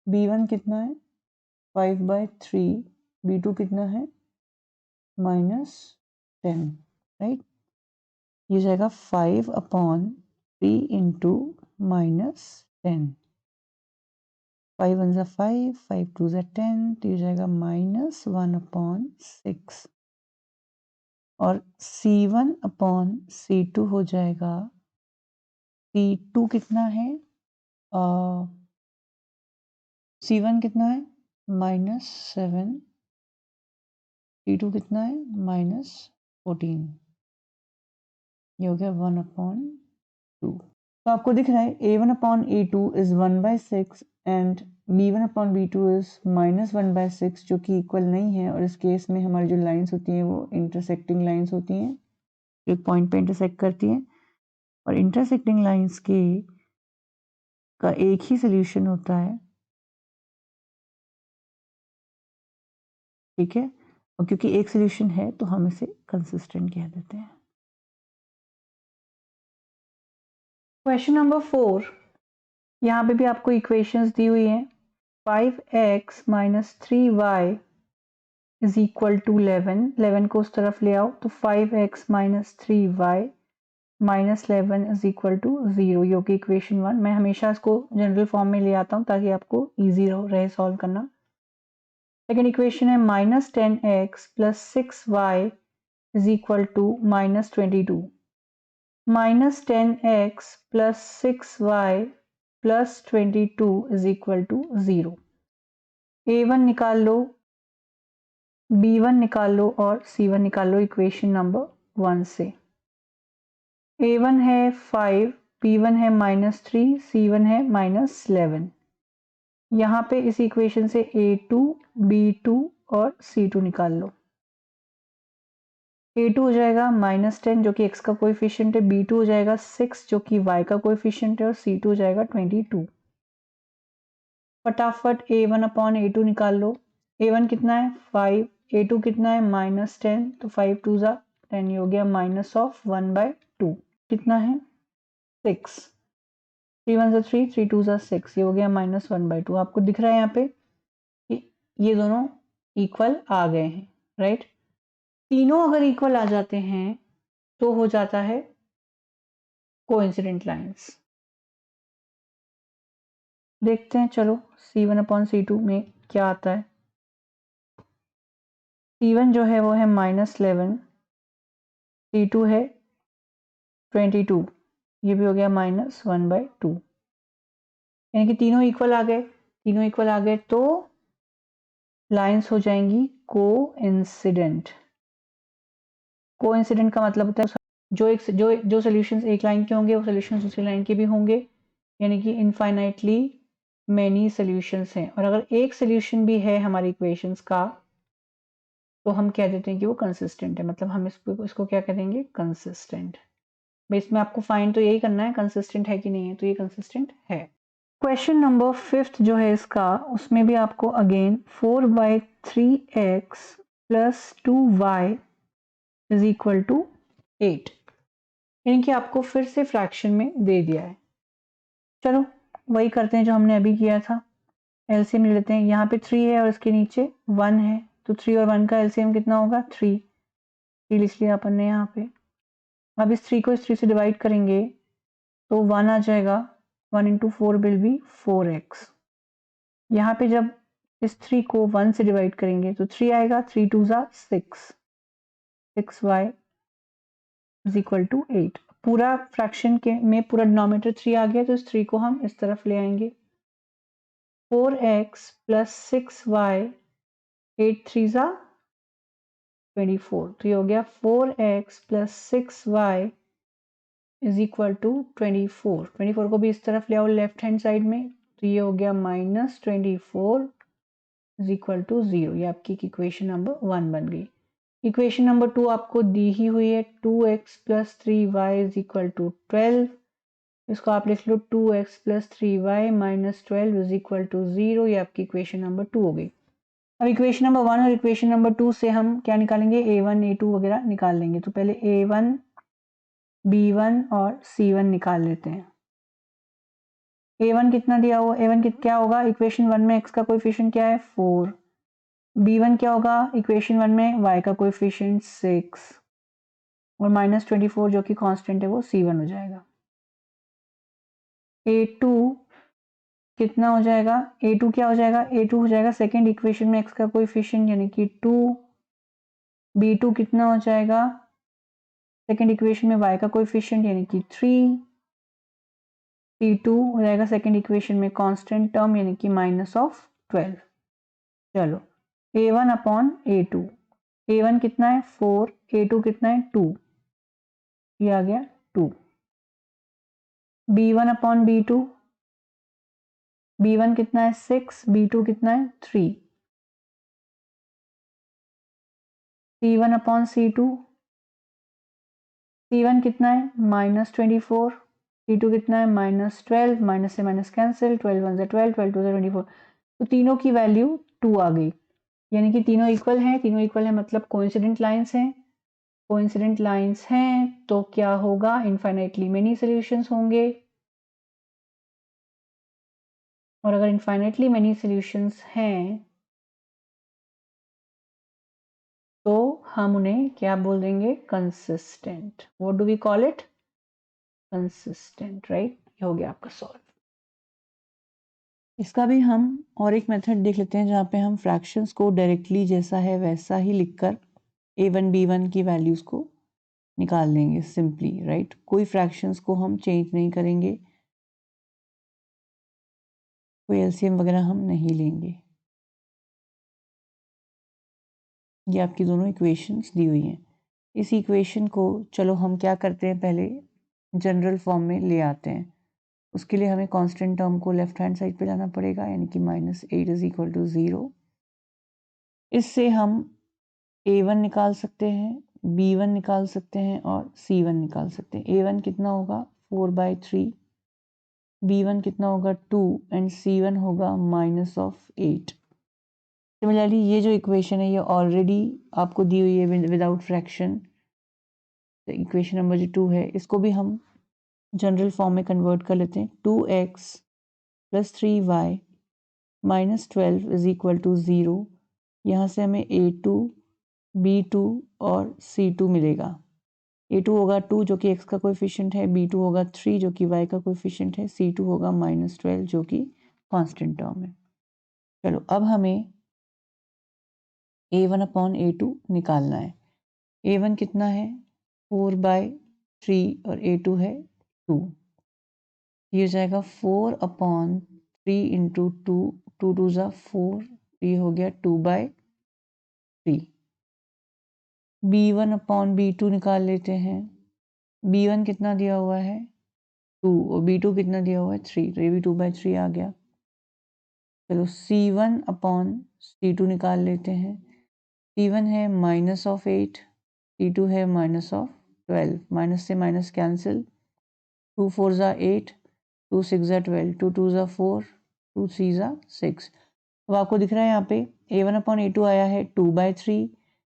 S1: b1 कितना है? 5/3। b2 कितना है? -10, राइट। ये हो जाएगा 5/3 into -10। 5 1s are 5, 5 2s are 10, तो ये हो जाएगा -1/6। और c1/c2 हो जाएगा, c2 कितना है? c1 कितना है? -7। c2 कितना है? -14। ये हो गया 1/2। तो आपको दिख रहा है a1/a2 is 1/6 and b1/b2 is -1/6, जो कि इक्वल नहीं है। और इस केस में हमारी जो लाइंस होती हैं वो इंटरसेक्टिंग लाइंस होती हैं, जो एक पॉइंट पे इंटरसेक्ट करती हैं। और इंटरसेक्टिंग लाइंस का एक ही सोल्यूशन होता है, ठीक है। और क्योंकि एक सोल्यूशन है तो हम इसे कंसिस्टेंट कह देते हैं। क्वेश्चन नंबर 4, यहाँ पे भी आपको इक्वेशंस दी हुई हैं। 5x minus 3y is equal to 11। 11 को उस तरफ ले आओ तो 5x minus 3y minus 11 is equal to 0। ये होगी इक्वेशन 1। मैं हमेशा इसको जनरल फॉर्म में ले आता हूँ ताकि आपको ईजी रहे सॉल्व करना। सेकेंड इक्वेशन है -10x plus 6y is equal to -22। -10x plus 6y plus 22 is equal to 0। a1 निकाल लो, b1 निकाल लो और c1 निकाल लो इक्वेशन नंबर 1 से। a1 है 5, b1 है -3, c1 है -11। यहाँ पे इस इक्वेशन से a2, b2 और c2 निकाल लो। a2 हो जाएगा -10 जो कि x का कोएफिशिएंट है, b2 हो जाएगा 6 जो कि y का कोएफिशिएंट है, और c2 हो जाएगा 22। फटाफट a1/a2 निकाल लो। a1 कितना है? 5, a2 कितना है? -10, तो 5 2s are 10, ये हो गया -1/2। कितना है? 6। 3 1s are 3, 3 2s are 6, ये हो गया -1/2। आपको दिख रहा है यहाँ पे कि ये दोनों इक्वल आ गए हैं, राइट। तीनों अगर इक्वल आ जाते हैं तो हो जाता है कोइंसिडेंट लाइंस। देखते हैं, चलो c1/c2 में क्या आता है। c1 जो है वो है -11, c2 है 22, ये भी हो गया -1/2। यानी कि तीनों इक्वल आ गए। तीनों इक्वल आ गए तो लाइंस हो जाएंगी कोइंसिडेंट। कोइंसिडेंट का मतलब होता है जो सॉल्यूशंस एक लाइन के होंगे वो सॉल्यूशंस दूसरी लाइन के भी होंगे, यानी कि इनफाइनाइटली मैनी सॉल्यूशंस हैं। और अगर एक सॉल्यूशन भी है हमारी इक्वेशंस का तो हम कह देते हैं कि वो कंसिस्टेंट है, मतलब हम इसको क्या करेंगे, कंसिस्टेंट। इसमें आपको फाइंड तो यही करना है कंसिस्टेंट है कि नहीं है, तो ये कंसिस्टेंट है। क्वेश्चन नंबर 5 जो है इसका, उसमें भी आपको again 4/3x plus 2y is equal to 8, यानी कि आपको फिर से फ्रैक्शन में दे दिया है। चलो वही करते हैं जो हमने अभी किया था, एलसीएम ले लेते हैं। यहाँ पे 3 है और इसके नीचे 1 है, तो 3 और 1 का एलसीएम कितना होगा, 3 लिख लिया अपन ने यहाँ पे। अब इस 3 को इस 3 से डिवाइड करेंगे तो 1 आ जाएगा, 1 इंटू 4 विल बी 4x। यहाँ पे जब इस 3 को 1 से डिवाइड करेंगे तो 3 आएगा, 3 2 ज़ा 6, 6y इज इक्वल टू 8। पूरा फ्रैक्शन के में पूरा डिनोमिनेटर 3 आ गया, तो इस 3 को हम इस तरफ ले आएंगे। 4x प्लस 6y, 8 3 ज़ा 24, तो ये हो गया 4x plus 6y is equal to 24। 24 को भी इस तरफ ले आओ लेफ्ट हैंड साइड में, तो ये हो गया -24 इज इक्वल टू 0। ये आपकी इक्वेशन नंबर 1 बन गई। इक्वेशन नंबर 2 आपको दी ही हुई है, 2x plus 3y is equal to 12। इसको आप लिख लो 2x plus 3y minus 12 is equal to 0। ये आपकी इक्वेशन नंबर 2 हो गई। अब इक्वेशन नंबर 1 और इक्वेशन नंबर 2 से हम क्या निकालेंगे, a1 a2 वगैरह निकाल लेंगे। तो पहले a1 b1 और c1 निकाल लेते हैं। a1 कितना दिया हुआ, a1 क्या होगा, इक्वेशन 1 में x का कोएफिशिएंट क्या है, 4। b1 क्या होगा, इक्वेशन 1 में y का कोएफिशिएंट 6 और -24 जो कि कांस्टेंट है वो c1 हो जाएगा। a2 कितना हो जाएगा, a2 क्या हो जाएगा, a2 हो जाएगा सेकंड इक्वेशन में x का कोएफिशिएंट यानी कि 2। b2 कितना हो जाएगा, सेकंड इक्वेशन में y का कोएफिशिएंट यानी कि 3। c2 हो जाएगा सेकंड इक्वेशन में कांस्टेंट टर्म यानी कि -12। चलो a1 अपॉन a2, a1 कितना है 4, a2 कितना है 2, ये आ गया 2। b1 अपॉन b2, b1 कितना है 6, b2 कितना है 3। c1 अपॉन c2, c1 कितना है -24, c2 कितना है -12, माइनस से माइनस कैंसिल, 12 1 12, 12 2 24। तो तीनों की वैल्यू 2 आ गई, यानी कि तीनों इक्वल हैं। तीनों इक्वल हैं मतलब कोइंसिडेंट लाइंस हैं। कोइंसिडेंट लाइंस हैं तो क्या होगा, इनफाइनाइटली मेनी सॉल्यूशंस होंगे। और अगर इनफाइनाइटली मेनी सॉल्यूशंस हैं तो हम उन्हें क्या बोल देंगे, consistent. What do we call it, consistent, right. ये हो गया आपका सॉल्व। इसका भी हम और एक मेथड देख लेते हैं जहाँ पे हम फ्रैक्शंस को डायरेक्टली जैसा है वैसा ही लिखकर a1 b1 की वैल्यूज को निकाल लेंगे सिंपली, राइट। कोई फ्रैक्शंस को हम चेंज नहीं करेंगे, कोई एलसीएम वगैरह हम नहीं लेंगे। ये आपकी दोनों इक्वेशंस दी हुई हैं। इस इक्वेशन को चलो हम क्या करते हैं, पहले जनरल फॉर्म में ले आते हैं। उसके लिए हमें कांस्टेंट टर्म को लेफ्ट हैंड साइड पे लाना पड़ेगा, यानी कि -8 इज इक्वल टू 0। इससे हम a1 निकाल सकते हैं, b1 निकाल सकते हैं और c1 निकाल सकते हैं। a1 कितना होगा 4/3, b1 कितना होगा 2 एंड c1 होगा -8। सिमिलरली ये जो इक्वेशन है ये ऑलरेडी आपको दी हुई है विदाउट फ्रैक्शन। इक्वेशन नंबर जो 2 है इसको भी हम जनरल फॉर्म में कन्वर्ट कर लेते हैं। 2x plus 3y minus 12 is equal to 0। यहाँ से हमें a2 b2 और c2 मिलेगा। a2 होगा 2 जो कि x का कोएफिशिएंट है, b2 होगा 3 जो कि y का कोएफिशिएंट है, c2 होगा -12 जो कि कांस्टेंट टर्म है। चलो अब हमें a1 अपॉन a2 निकालना है। a1 कितना है 4/3 और a2 है 2। ये हो जाएगा 4 अपॉन 3 इंटू 2, 2 2 ज़ा 4, ये हो गया 2/3। b1 अपॉन b2 निकाल लेते हैं। b1 कितना दिया हुआ है 2 और b2 कितना दिया हुआ है 3, तो ये भी 2/3 आ गया। चलो c1 अपॉन c2 निकाल लेते हैं। C1 है -8, C2 है -12, माइनस से माइनस कैंसिल, 2 4 ज़ा 8, 2 6 ज़ा 12, 2 2 ज़ा 4, 2 3 ज़ा 6। अब आपको दिख रहा है यहाँ पे A1/A2 आया है 2/3,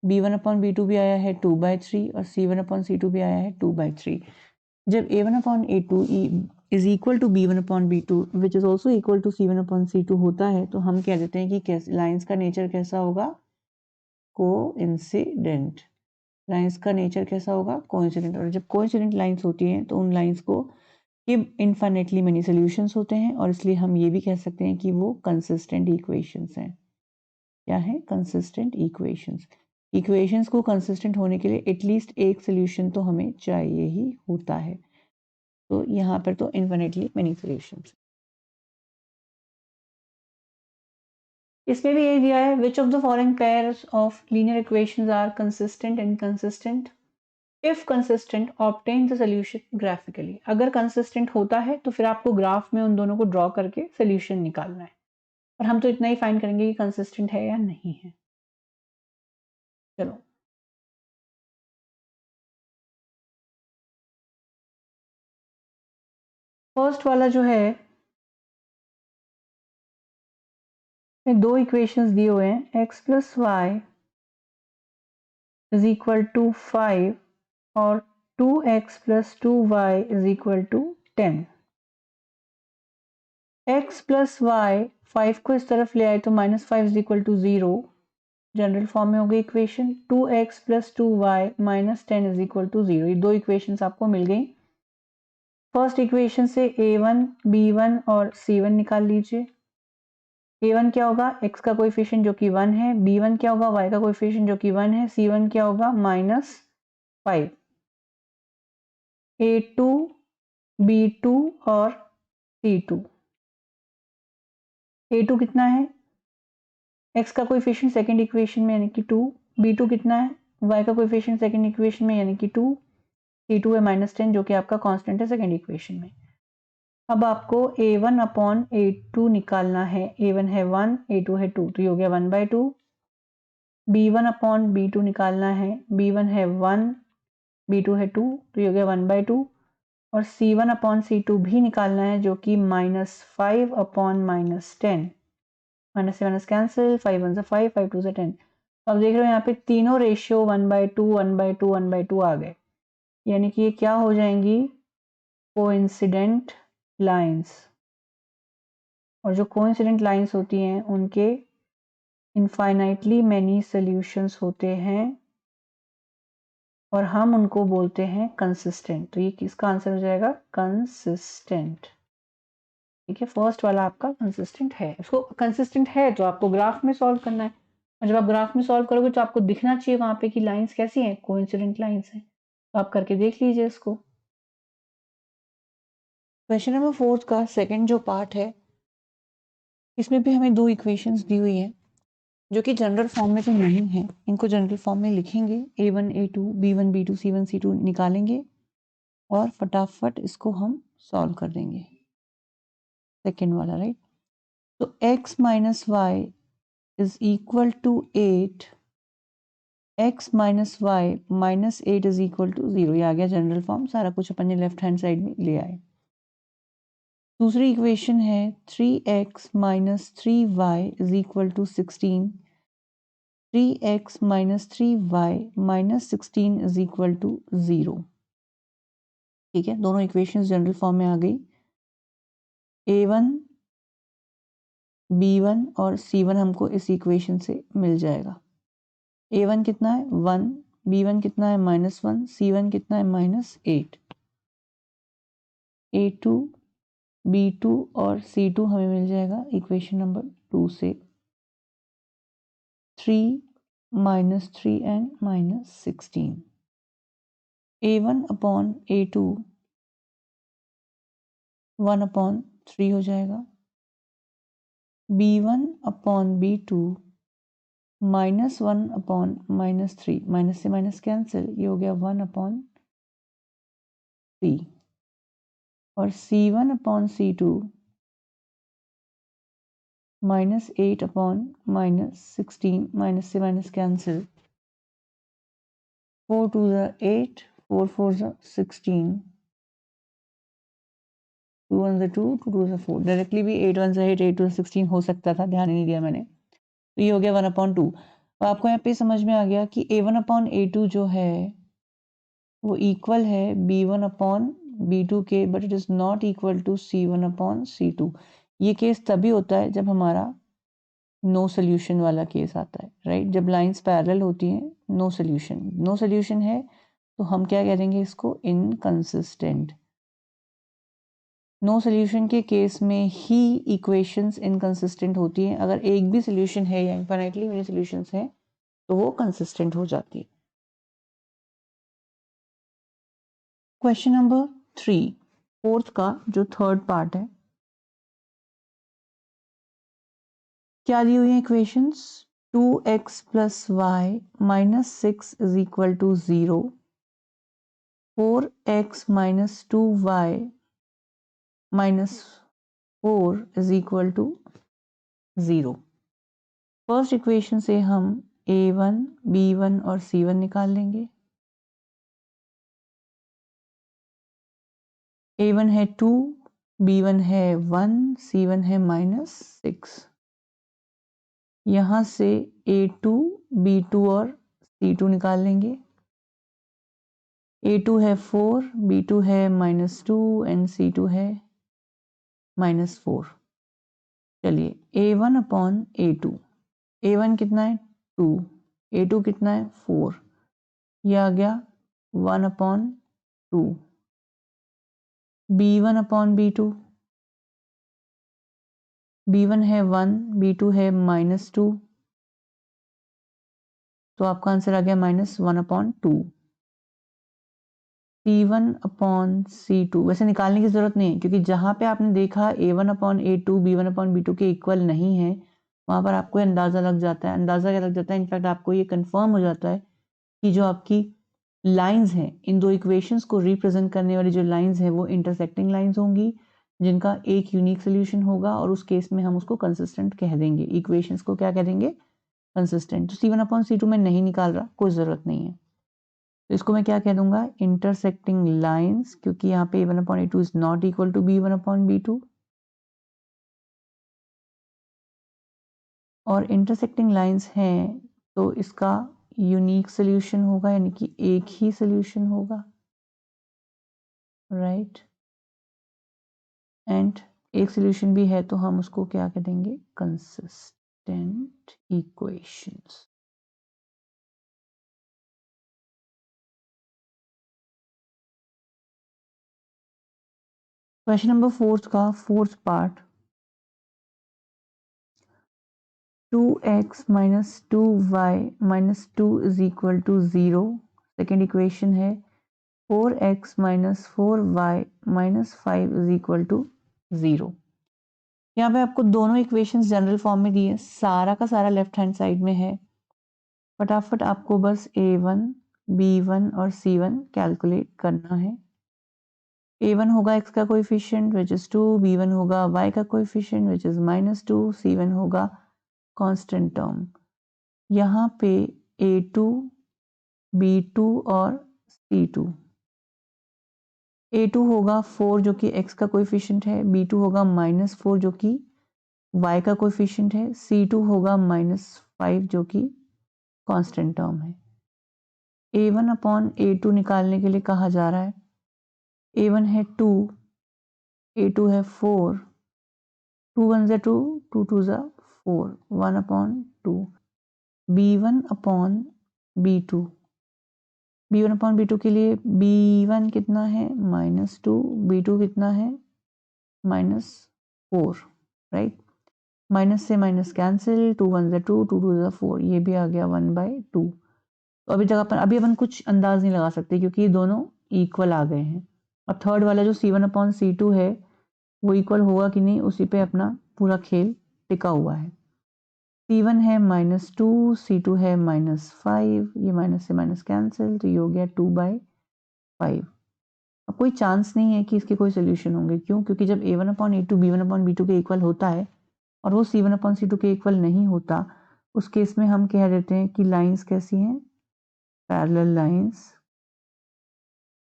S1: B1/B2 भी आया है 2/3 और C1/C2 भी आया है 2/3। जब A1/A2 is equal to B1/B2 which is also equal to C1/C2 होता है तो हम कह देते हैं कि कैसे लाइंस का नेचर कैसा होगा, कोइंसिडेंट। लाइंस का नेचर कैसा होगा, कोइंसिडेंट। और जब कोइंसिडेंट लाइंस होती हैं तो उन लाइंस को ये इनफाइनेटली मेनी सॉल्यूशंस होते हैं और इसलिए हम ये भी कह सकते हैं कि वो कंसिस्टेंट इक्वेशंस हैं। क्या है, कंसिस्टेंट इक्वेशंस। इक्वेशंस को कंसिस्टेंट होने के लिए एटलीस्ट एक सोल्यूशन तो हमें चाहिए ही होता है। तो यहाँ पर तो इनफाइनेटली मेनी सॉल्यूशंस। इसमें भी ये दिया है which of the following pairs of linear equations are consistent and inconsistent. If consistent obtain the solution graphically. अगर कंसिस्टेंट होता है तो फिर आपको ग्राफ में उन दोनों को ड्रॉ करके सोल्यूशन निकालना है और हम तो इतना ही फाइंड करेंगे कि कंसिस्टेंट है या नहीं है। चलो फर्स्ट वाला जो है, दो इक्वेशंस दिए हुए हैं, x plus y is equal to 5 और 2x plus 2y is equal to 10। x plus y 5 को इस तरफ ले आए तो -5 is equal to 0, general form में हो गई equation. 2x plus 2y -10 is equal to 0। ये दो इक्वेशंस आपको मिल गई। फर्स्ट इक्वेशन से a1, b1 और c1 निकाल लीजिए। a1 क्या होगा, x का कोएफिशिएंट जो कि 1 है, b1 क्या होगा, y का कोएफिशिएंट जो कि 1 है, c1 क्या होगा -5। a2, b2 और c2। a2 कितना है, x का कोएफिशिएंट सेकंड इक्वेशन में यानी कि 2, b2 कितना है, y का कोएफिशिएंट सेकंड इक्वेशन में यानी कि 2, c2 है -10 जो कि आपका कांस्टेंट है सेकंड इक्वेशन में। अब आपको a1 अपॉन a2 निकालना है। a1 है 1, a2 है 2, तो ये हो गया 1/2। b1 अपॉन b2 निकालना है। b1 है 1, b2 है 2, तो ये हो गया 1/2। और c1 अपॉन c2 भी निकालना है जो कि -5 अपॉन -10। माइनस से माइनस कैंसिल, 5 1 5, 5 2 10। तो अब देख रहे हो यहाँ पे तीनों रेशियो 1/2 1/2 1/2 आ गए, यानी कि ये क्या हो जाएंगी, कोइंसिडेंट लाइंस। और जो कोइंसिडेंट लाइंस होती हैं उनके इनफाइनाइटली मैनी सॉल्यूशंस होते हैं और हम उनको बोलते हैं कंसिस्टेंट। तो ये किसका आंसर हो जाएगा, कंसिस्टेंट। ठीक है, फर्स्ट वाला आपका कंसिस्टेंट है। इसको कंसिस्टेंट है तो आपको ग्राफ में सॉल्व करना है और जब आप ग्राफ में सॉल्व करोगे तो आपको दिखना चाहिए वहां पे कि लाइंस कैसी हैं, कोइंसिडेंट लाइंस हैं। तो आप करके देख लीजिए इसको। क्वेश्चन नंबर 4 का सेकंड जो पार्ट है इसमें भी हमें दो इक्वेशंस दी हुई हैं जो कि जनरल फॉर्म में तो नहीं है। इनको जनरल फॉर्म में लिखेंगे, a1 a2 b1 b2 c1 c2 निकालेंगे और फटाफट इसको हम सॉल्व कर देंगे। सेकेंड वाला, राइट। तो x minus y is equal to 8, x minus y -8 is equal to 0। ये आ गया जनरल फॉर्म, सारा कुछ अपन ने लेफ्ट हैंड साइड में ले आए। दूसरी इक्वेशन है 3x minus 3y is equal to 16, 3x minus 3y minus 16 is equal to 0। ठीक है, दोनों इक्वेशंस जनरल फॉर्म में आ गई। a1, b1 और c1 हमको इस इक्वेशन से मिल जाएगा। a1 कितना है 1, b1 कितना है -1, c1 कितना है -8। a2, b2 और c2 हमें मिल जाएगा इक्वेशन नंबर 2 से 3 -3 एंड -16। a1 अपॉन a2 1/3 हो जाएगा, b1 अपॉन b2 -1/-3, माइनस से माइनस कैंसिल, ये हो गया 1/3। और c1 upon c2 -8 upon -16, minus से माइनस कैंसिल, 4 2 8, 4 4 16, 2 1 2, 2 2 4, डायरेक्टली भी 8 1 8, 8 2 16 हो सकता था, ध्यान ही नहीं दिया मैंने। तो ये हो गया 1/2। तो आपको यहाँ पे समझ में आ गया कि A1/A2 जो है वो इक्वल है B1/B2 के, but it is not equal to C1/C2। ये केस तभी होता है जब हमारा नो सोल्यूशन वाला केस आता है, राइट? जब लाइंस पैरेलल होती हैं, नो सोल्यूशन है, तो हम क्या करेंगे इसको? इनकंसिस्टेंट। नो सोल्यूशन के केस में ही इक्वेशंस इनकंसिस्टेंट होती हैं। अगर एक भी सोल्यूशन है या इनफाइनाइटली मेनी सोल्यूशंस हैं तो वो कंसिस्टेंट हो जाती है। क्वेश्चन नंबर 3, फोर्थ का जो थर्ड पार्ट है, क्या दी हुई है equations? 2x plus y minus 6 is equal to 0, 4x minus 2y minus 4 is equal to 0। First equation से हम a1, b1 और c1 निकाल लेंगे। a1 है 2, b1 है 1, c1 है -6। यहाँ से a2, b2 और c2 निकाल लेंगे। a2 है 4, b2 है -2 एंड c2 है -4। चलिए a1 अपॉन a2, a1 कितना है 2, a2 कितना है 4, ये आ गया 1/2। b1 अपॉन b2, b1 है 1, b2 है -2, तो आपका आंसर आ गया -1/2। c1 अपॉन c2 वैसे निकालने की जरूरत नहीं है, क्योंकि जहां पे आपने देखा a1 upon a2 b1 upon b2 के इक्वल नहीं है, वहां पर आपको अंदाजा लग जाता है। अंदाजा क्या लग जाता है? इनफैक्ट आपको ये कंफर्म हो जाता है कि जो आपकी लाइंस हैं, इन दो इक्वेशंस को रिप्रेजेंट करने वाली जो लाइंस हैं वो इंटरसेक्टिंग लाइंस होंगी, जिनका एक यूनिक सोल्यूशन होगा, और उस केस में हम उसको कंसिस्टेंट कह देंगे। इक्वेशंस को क्या कह देंगे? कंसिस्टेंट। तो c1 अपॉन c2 में नहीं निकाल रहा, कोई जरूरत नहीं है, तो इसको मैं क्या कह दूंगा? इंटरसेक्टिंग लाइंस, क्योंकि यहाँ पे a1/a2 is not equal to b1/b2, और इंटरसेक्टिंग लाइंस हैं तो इसका यूनिक सोल्यूशन होगा, यानी कि एक ही सोल्यूशन होगा, राइट? एंड एक सोल्यूशन भी है तो हम उसको क्या कह देंगे? Consistent equations. क्वेश्चन नंबर 4 का fourth part, 2x minus 2y minus 2 is equal to 0। Second equation है 4x minus 4y minus 5 is equal to 0। यहाँ पे आपको दोनों इक्वेशंस जनरल फॉर्म में दी है, सारा का सारा लेफ्ट हैंड साइड में है। फटाफट आपको बस a1, b1 और c1 कैलकुलेट करना है। a1 होगा x का कोएफिशिएंट विच इज 2, b1 होगा y का कोएफिशिएंट विच इज -2, c1 होगा कांस्टेंट टर्म। यहाँ पे a2, b2 और c2, a2 होगा 4 जो कि x का कोएफिशिएंट है, b2 होगा -4 जो कि y का कोएफिशिएंट है, c2 होगा -5 जो कि कांस्टेंट टर्म है। a1 अपॉन a2 निकालने के लिए कहा जा रहा है। a1 है 2, a2 है 4, 2 1 ज़ा 2, 2 2 ज़ा 4, 1/2। b1 upon b2, b1 upon b2 के लिए b1 कितना है? -2, b2 कितना है? -4, राइट? माइनस से माइनस कैंसिल, 2 1 ज़ा 2, 2 2 ज़ा 4, ये भी आ गया 1/2। तो अभी अपन कुछ अंदाज नहीं लगा सकते क्योंकि ये दोनों इक्वल आ गए हैं। अब थर्ड वाला जो c1 अपॉन c2 है वो इक्वल होगा कि नहीं, उसी पे अपना पूरा खेल टिका हुआ है। c1 है -2, c2 है -5, ये माइनस से माइनस कैंसिल, तो ये हो गया 2/5। अब कोई चांस नहीं है कि इसके कोई सोल्यूशन होंगे। क्यों? क्योंकि जब a1/a2 b1/b2 के इक्वल होता है और वो C1/C2 के इक्वल नहीं होता, उस केस में हम कह देते हैं कि लाइंस कैसी हैं, पैरेलल लाइंस,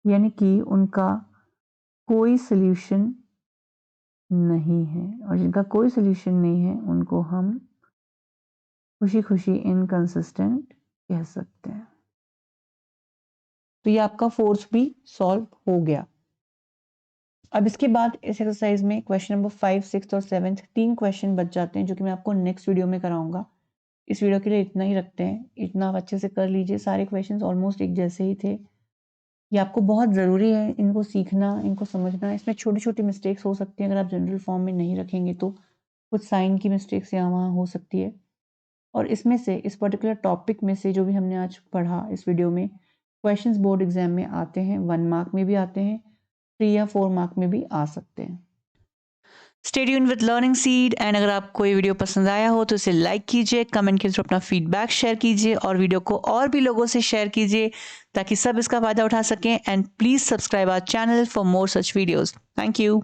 S1: यानी कि उनका कोई सॉल्यूशन नहीं है, और जिनका कोई सॉल्यूशन नहीं है उनको हम खुशी खुशी इनकंसिस्टेंट कह सकते हैं। तो ये आपका फोर्स भी सॉल्व हो गया। अब इसके बाद इस एक्सरसाइज में क्वेश्चन नंबर 5, 6 और 7 3 क्वेश्चन बच जाते हैं, जो कि मैं आपको नेक्स्ट वीडियो में कराऊंगा। इस वीडियो के लिए इतना ही रखते हैं, इतना आप अच्छे से कर लीजिए। सारे क्वेश्चंस ऑलमोस्ट एक जैसे ही थे। ये आपको बहुत ज़रूरी है इनको सीखना, इनको समझना। इसमें छोटी छोटी मिस्टेक्स हो सकती हैं, अगर आप जनरल फॉर्म में नहीं रखेंगे तो कुछ साइन की मिस्टेक्स यहाँ वहाँ हो सकती है। और इसमें से, इस पर्टिकुलर टॉपिक में से जो भी हमने आज पढ़ा इस वीडियो में, क्वेश्चंस बोर्ड एग्जाम में आते हैं, 1 मार्क में भी आते हैं, 3 या 4 मार्क में भी आ सकते हैं। Stay tuned with learning seed. And अगर आपको ये वीडियो पसंद आया हो तो इसे लाइक कीजिए, कमेंट के थ्रू अपना फीडबैक शेयर कीजिए, और वीडियो को और भी लोगों से शेयर कीजिए ताकि सब इसका फायदा उठा सकें। And please subscribe our channel for more such videos. Thank you.